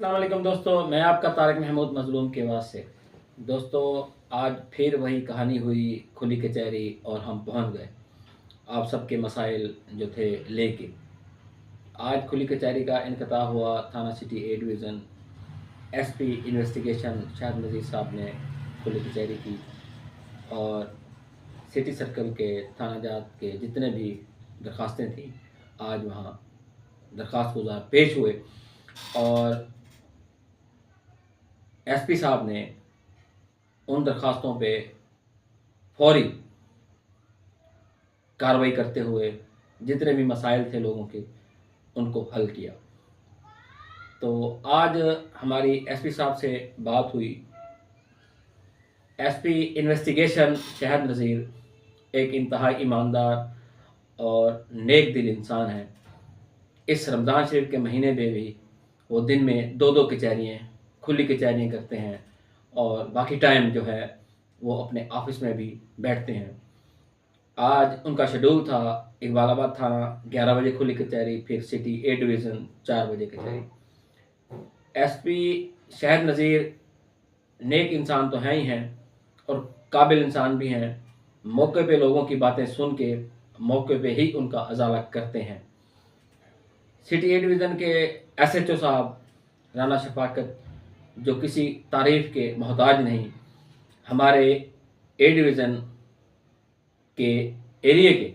अस्सलाम वालेकुम दोस्तों, मैं आपका तारिक महमूद मज़लूम के वास से। दोस्तों, आज फिर वही कहानी हुई, खुली कचहरी और हम पहुंच गए आप सबके मसाइल जो थे लेके। आज खुली कचहरी का इनक़ता हुआ। थाना सिटी ए डिवीज़न एसपी इन्वेस्टिगेशन शाहिद नज़ीर साहब ने खुली कचहरी की और सिटी सर्कल के थाना जात के जितने भी दरख्वास्तें थीं, आज वहाँ दरख्वास्त गुज़ार पेश हुए और एसपी साहब ने उन दरख्वास्तों पे फौरी कार्रवाई करते हुए जितने भी मसाइल थे लोगों के, उनको हल किया। तो आज हमारी एसपी साहब से बात हुई। एसपी इन्वेस्टिगेशन शाहिद नज़ीर एक इंतहाई ईमानदार और नेक दिल इंसान है। इस रमज़ान शरीफ के महीने में भी वो दिन में दो कचहरियाँ, खुली कचहरियाँ करते हैं और बाकी टाइम जो है वो अपने ऑफिस में भी बैठते हैं। आज उनका शेड्यूल था इकबालाबाद थाना 11 बजे खुली कचहरी, फिर सिटी ए डिवीज़न 4 बजे कचहरी। एसपी शाहिद नज़ीर नेक इंसान तो हैं ही हैं और काबिल इंसान भी हैं। मौके पे लोगों की बातें सुन के मौके पे ही उनका अजाला करते हैं। सिटी ए डिवीज़न के एसएचओ साहब राना शफाकत, जो किसी तारीफ़ के मोहताज नहीं, हमारे ए डिवीज़न के एरिए के,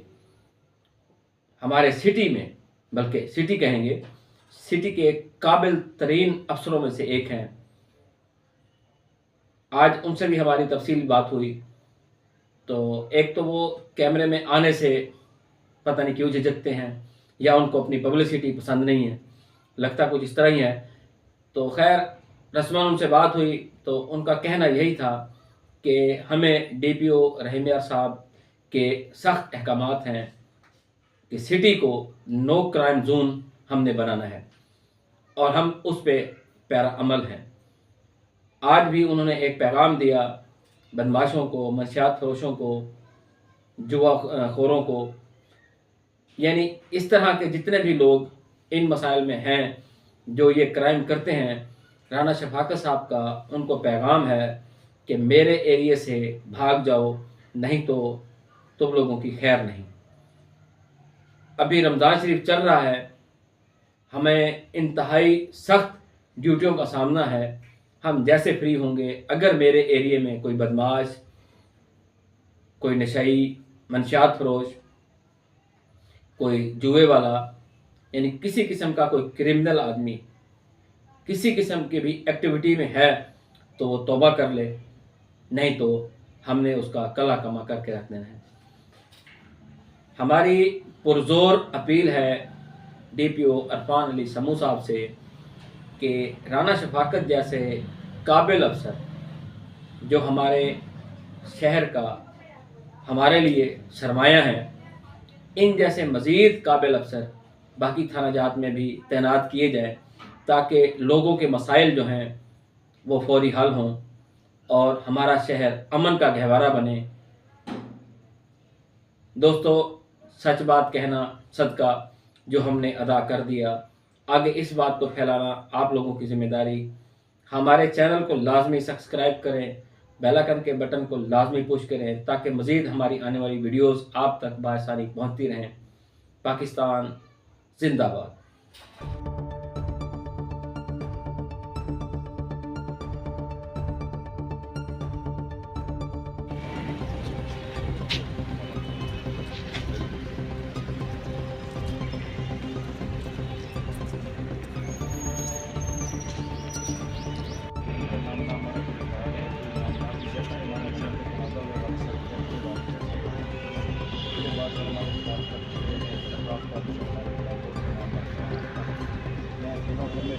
हमारे सिटी में, बल्कि सिटी कहेंगे, सिटी के काबिल तरीन अफसरों में से एक हैं। आज उनसे भी हमारी तफसीली बात हुई। तो एक तो वो कैमरे में आने से पता नहीं क्यों झिझकते हैं या उनको अपनी पब्लिसिटी पसंद नहीं है, लगता कुछ इस तरह ही है। तो खैर रस्मन उनसे बात हुई तो उनका कहना यही था कि हमें डीपीओ रहीम यार साहब के सख्त अहकामात हैं कि सिटी को नो क्राइम जोन हमने बनाना है और हम उस पे पैरा अमल हैं। आज भी उन्होंने एक पैगाम दिया बदमाशों को, मंशियात फरोशों को, जुआ खोरों को, यानी इस तरह के जितने भी लोग इन मसाइल में हैं जो ये क्राइम करते हैं। राना शफाकत साहब का उनको पैगाम है कि मेरे एरिए से भाग जाओ, नहीं तो तुम लोगों की खैर नहीं। अभी रमज़ान शरीफ चल रहा है, हमें इंतहाई सख्त ड्यूटियों का सामना है। हम जैसे फ्री होंगे, अगर मेरे एरिए में कोई बदमाश, कोई नशाई, मंशियात फरोश, कोई जुए वाला, यानी किसी किस्म का कोई क्रिमिनल आदमी किसी किस्म की भी एक्टिविटी में है तो वो तौबा कर ले, नहीं तो हमने उसका कला कमा करके रख देना है। हमारी पुरजोर अपील है डीपीओ अरफान अली समू साहब से कि राना शफाकत जैसे काबिल अफसर जो हमारे शहर का हमारे लिए सरमाया है, इन जैसे मज़ीद काबिल अफसर बाकी थाना जात में भी तैनात किए जाए ताकि लोगों के मसाइल जो हैं वो फौरी हल हों और हमारा शहर अमन का गहवारा बने। दोस्तों, सच बात कहना सदका जो हमने अदा कर दिया। आगे इस बात को फैलाना आप लोगों की जिम्मेदारी। हमारे चैनल को लाजमी सब्सक्राइब करें, बेल आइकन के बटन को लाजमी पुश करें ताकि मज़ीद हमारी आने वाली वीडियोस आप तक बासानी पहुंचती रहें। पाकिस्तान जिंदाबाद।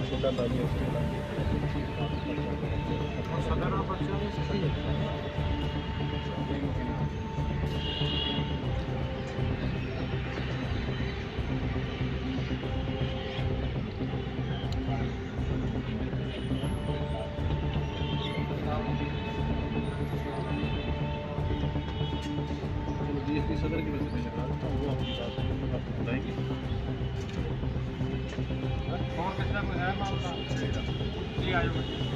छोटा भाई है उसके डीएसपी सदर की वजह से वो हमारी बात बताएंगे। और कितना है मामला आए हो बच्चे?